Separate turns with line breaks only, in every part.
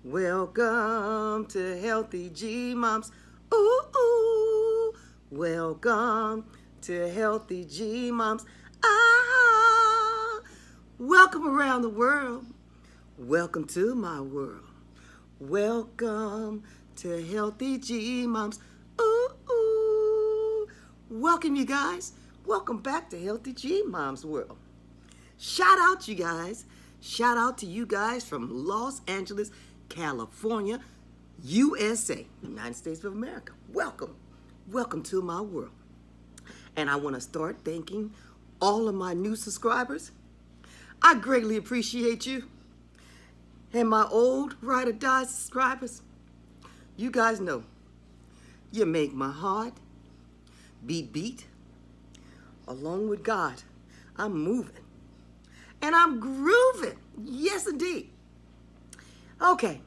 Welcome to Healthy G Moms. Ooh, ooh. Welcome to Healthy G Moms. Ah, welcome around the world. Welcome to my world. Welcome to Healthy G Moms. Ooh, ooh. Welcome, you guys. Welcome back to Healthy G Moms world. Shout out, you guys. Shout out to you guys from Los Angeles, California, USA, United States of America. Welcome. Welcome to my world. And I want to start thanking all of my new subscribers. I greatly appreciate you. And my old ride or die subscribers, you guys know you make my heart beat. Along with God, I'm moving. And I'm grooving. Yes, indeed. Okay.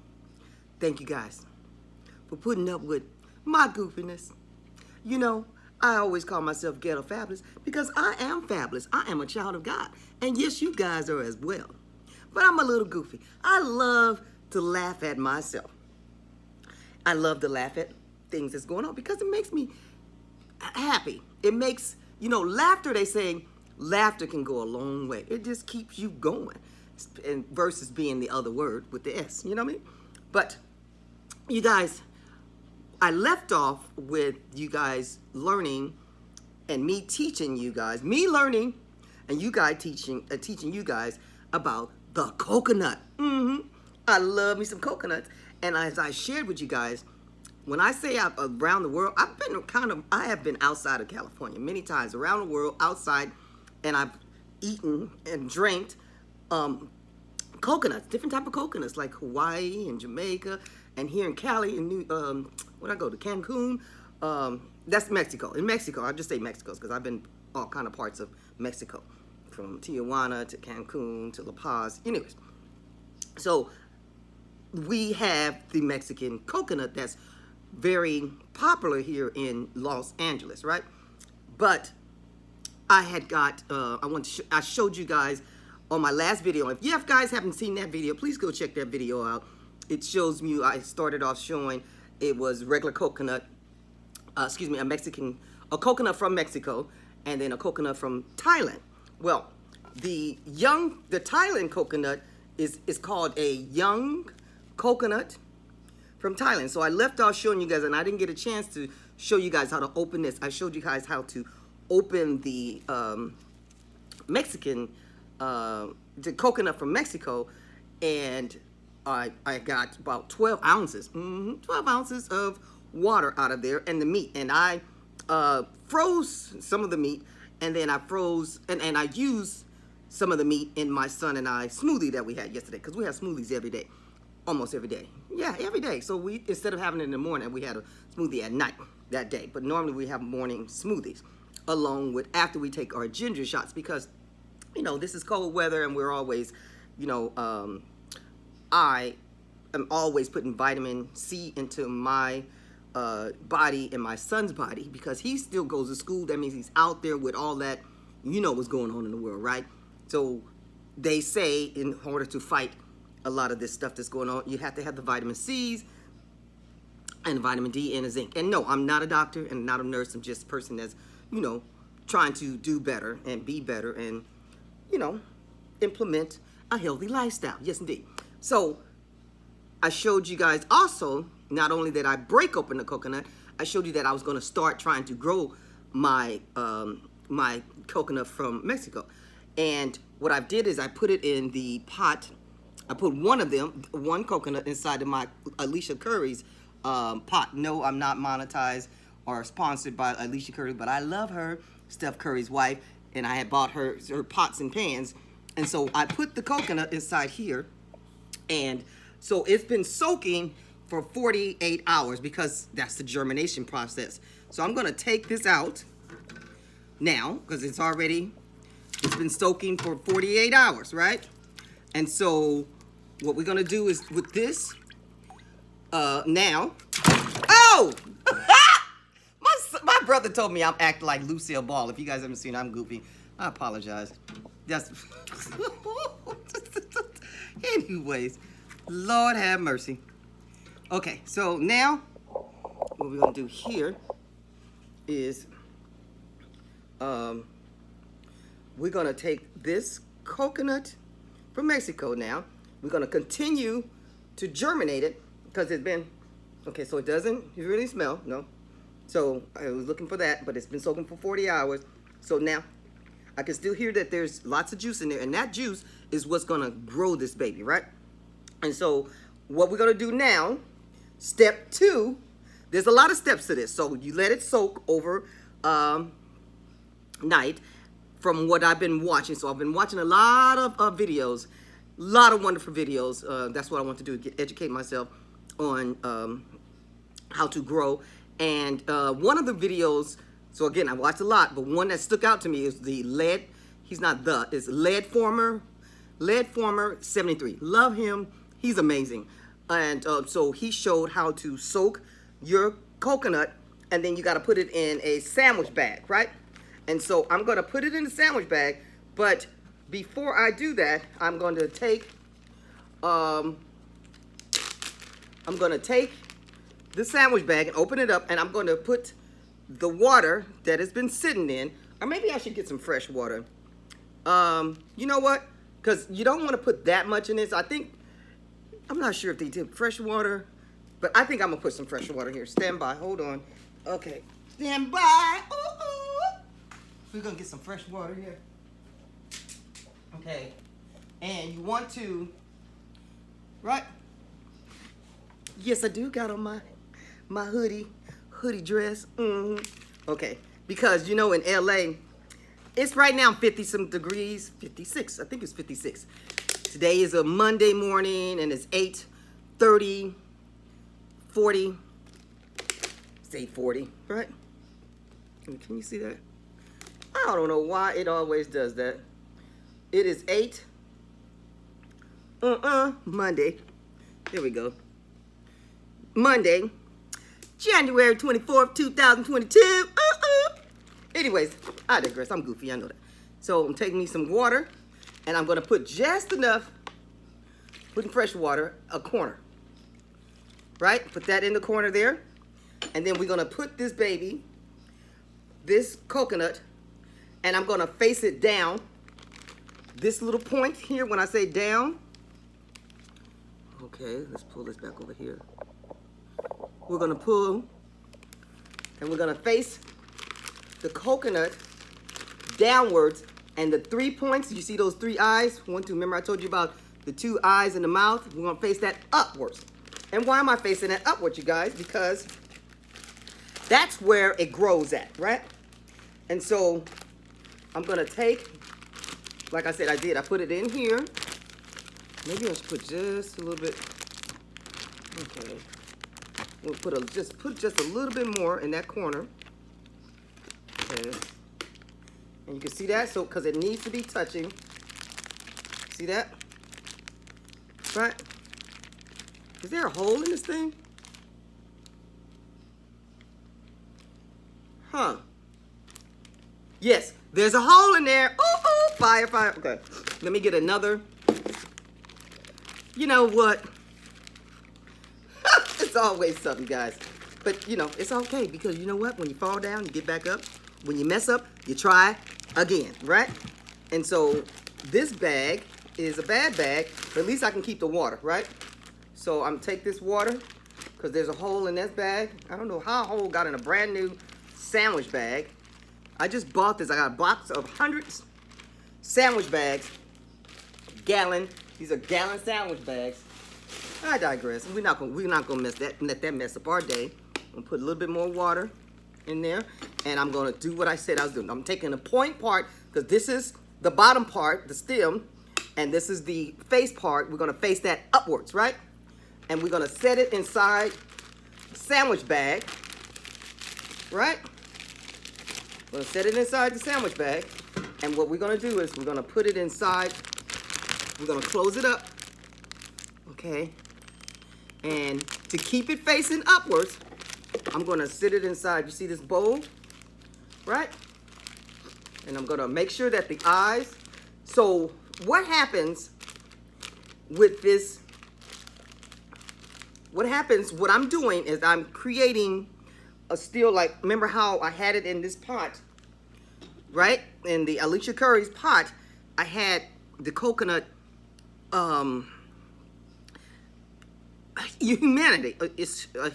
Thank you guys for putting up with my goofiness. You know, I always call myself ghetto fabulous because I am fabulous. I am a child of God. And yes, you guys are as well. But I'm a little goofy. I love to laugh at myself. I love to laugh at things that's going on because it makes me happy. It makes, laughter, they say, laughter can go a long way. It just keeps you going. And versus being the other word with the S, you know what I mean? But you guys, I left off with you guys learning and me teaching you guys, me learning and you guys teaching you guys about the coconut. I love me some coconuts. And as I shared with you guys, when I say around the world, I have been outside of California many times, around the world, outside, and I've eaten and drank coconuts, different type of coconuts, like Hawaii and Jamaica, and here in Cali, when I go to Cancun, that's Mexico. In Mexico, I'll just say Mexico, because I've been all kind of parts of Mexico, from Tijuana to Cancun to La Paz, anyways. So we have the Mexican coconut that's very popular here in Los Angeles, right? But I had got, I showed you guys on my last video. If you guys haven't seen that video, please go check that video out. It shows me, I started off showing it was regular coconut, a coconut from Mexico, and then a coconut from Thailand. Well, the Thailand coconut is called a young coconut from Thailand. So I left off showing you guys, and I didn't get a chance to show you guys how to open this. I showed you guys how to open the the coconut from Mexico, and I got about 12 ounces, 12 ounces of water out of there, and the meat, and I froze some of the meat, and then I froze, and I used some of the meat in my son and I smoothie that we had yesterday, because we have smoothies every day, almost every day. Yeah, every day. So we, instead of having it in the morning, we had a smoothie at night that day, but normally we have morning smoothies along with after we take our ginger shots, because this is cold weather, and we're always, I am always putting vitamin C into my body and my son's body, because he still goes to school. That means he's out there with all that, what's going on in the world, right? So they say in order to fight a lot of this stuff that's going on, you have to have the vitamin C's and vitamin D and the zinc. And no, I'm not a doctor and not a nurse. I'm just a person that's, trying to do better and be better and, implement a healthy lifestyle. Yes, indeed. So I showed you guys also, not only that I break open the coconut, I showed you that I was going to start trying to grow my my coconut from Mexico. And what I did is I put it in the pot. I put one coconut inside of my Alicia Curry's pot. No, I'm not monetized or sponsored by Alicia Curry, but I love her, Steph Curry's wife, and I had bought her pots and pans. And so I put the coconut inside here, and so it's been soaking for 48 hours because that's the germination process. So I'm gonna take this out now because it's been soaking for 48 hours, right? And so what we're gonna do is with this now. Oh! My brother told me I'm acting like Lucille Ball. If you guys haven't seen it, I'm goofy. I apologize. That's anyways. Lord have mercy. Okay, so now what we're gonna do here is we're gonna take this coconut from Mexico now. We're gonna continue to germinate it because it's been, okay, so it doesn't really smell, no. So I was looking for that, but it's been soaking for 40 hours. So now I can still hear that there's lots of juice in there, and that juice is what's gonna grow this baby, right? And so what we're gonna do now, step 2, there's a lot of steps to this. So you let it soak over night from what I've been watching. So I've been watching a lot of videos, a lot of wonderful videos. That's what I want to do, educate myself on how to grow. And one of the videos, so again, I watched a lot, but one that stuck out to me is the lead, it's lead former 73. Love him, he's amazing. And so he showed how to soak your coconut, and then you got to put it in a sandwich bag, right? And so I'm going to put it in the sandwich bag, but before I do that, I'm going to take the sandwich bag and open it up, and I'm going to put the water that has been sitting in, or maybe I should get some fresh water. You know what? Because you don't want to put that much in this. I'm not sure if they did fresh water, but I think I'm going to put some fresh water here. Stand by. Hold on. Okay. Stand by. Ooh, ooh. We're going to get some fresh water here. Okay. And you want to, right? Yes, I do got on my hoodie dress. Okay. Because, you know, in LA, it's right now 50-some degrees. 56. I think it's 56. Today is a Monday morning, and it's 8:30, 40. It's 8:40, right? Can you see that? I don't know why it always does that. It is Monday. There we go. Monday, January 24th, 2022. Anyways, I digress. I'm goofy, I know that. So I'm taking me some water, and I'm going to put just enough, putting fresh water, a corner. Right? Put that in the corner there. And then we're going to put this baby, this coconut, and I'm going to face it down. This little point here, when I say down. Okay, let's pull this back over here. We're going to pull, and we're going to face the coconut downwards, and the 3 points, you see those 3 eyes? 1, 2, remember I told you about the 2 eyes in the mouth? We're going to face that upwards. And why am I facing that upwards, you guys? Because that's where it grows at, right? And so I'm going to take, like I said, I put it in here. Maybe I should put just a little bit. Okay. We'll put just a little bit more in that corner. Okay. And you can see that, so because it needs to be touching. See that? Right? Is there a hole in this thing? Huh. Yes, there's a hole in there. Ooh, ooh, fire, fire. Okay, let me get another. You know what? It's always something, guys. But, you know, it's okay because you know what? When you fall down, you get back up. When you mess up, you try again, right? And so this bag is a bad bag, but at least I can keep the water, right? So I'm take this water because there's a hole in this bag. I don't know how a hole got in a brand new sandwich bag. I just bought this. I got a box of hundreds sandwich bags, gallon. These are gallon sandwich bags. I digress. We're not gonna let that mess up our day. I'm gonna put a little bit more water in there, and I'm gonna do what I said I was doing. I'm taking the point part because this is the bottom part, the stem, and this is the face part. We're gonna face that upwards, right? And we're gonna set it inside the sandwich bag, right? We're gonna set it inside the sandwich bag, and what we're gonna do is we're gonna put it inside. We're gonna close it up, okay? And to keep it facing upwards, I'm gonna sit it inside. You see this bowl, right? And I'm gonna make sure that the eyes. So what happens with this what happens, what I'm doing is I'm creating a still, like, remember how I had it in this pot, right? In the Alicia Curry's pot, I had the coconut, humanity. It's a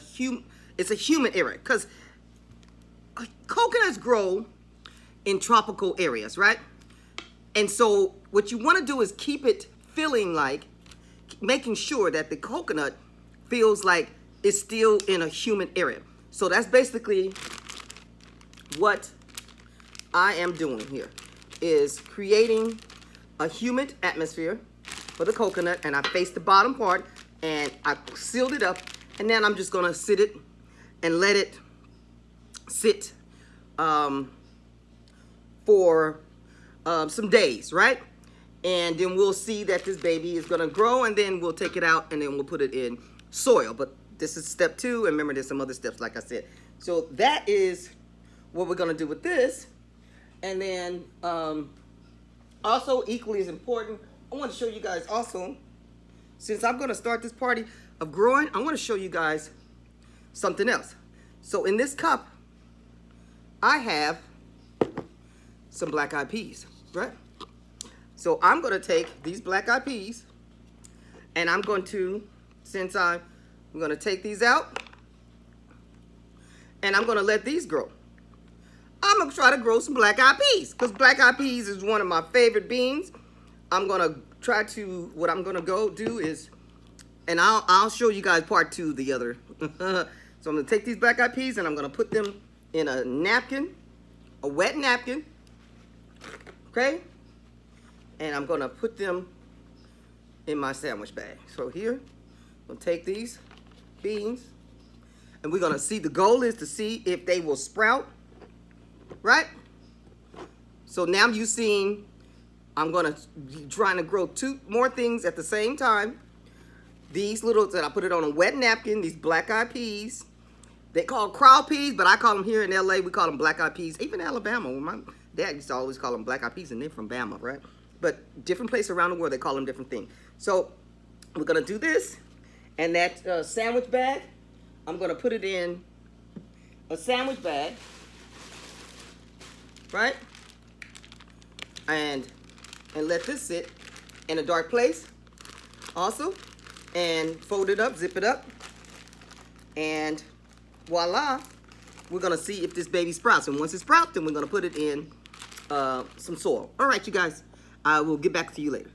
human area, because coconuts grow in tropical areas, right? And so what you want to do is keep it feeling like, making sure that the coconut feels like it's still in a humid area. So that's basically what I am doing here, is creating a humid atmosphere for the coconut, and I faced the bottom part and I sealed it up, and then I'm just gonna sit it and let it sit for some days, right? And then we'll see that this baby is gonna grow, and then we'll take it out and then we'll put it in soil. But this is step 2, and remember there's some other steps, like I said. So that is what we're gonna do with this. And then also equally as important, I want to show you guys also, since I'm gonna start this party of growing, I want to show you guys something else. So in this cup, I have some black-eyed peas, right? So I'm gonna take these black-eyed peas, and I'm going to, since I'm gonna take these out, and I'm gonna let these grow. I'm gonna try to grow some black-eyed peas, because black-eyed peas is one of my favorite beans. I'm gonna try to, what I'm gonna go do is, and I'll show you guys part 2 the other. So I'm gonna take these black-eyed peas and I'm gonna put them in a napkin, a wet napkin, okay? And I'm gonna put them in my sandwich bag. So here, I'm gonna take these beans, and we're gonna see, the goal is to see if they will sprout, right? So now you've seen, I'm gonna be trying to grow 2 more things at the same time. These little, that I put it on a wet napkin, these black-eyed peas. They call crowd peas, but I call them here in LA, we call them black-eyed peas. Even Alabama, my dad used to always call them black-eyed peas, and they're from Bama, right? But different places around the world, they call them different things. So we're gonna do this, and that sandwich bag, I'm gonna put it in a sandwich bag, right? And let this sit in a dark place also, and fold it up, zip it up, and voila, we're gonna see if this baby sprouts. And once it sprouts, then we're gonna put it in some soil. All right, you guys, I will get back to you later.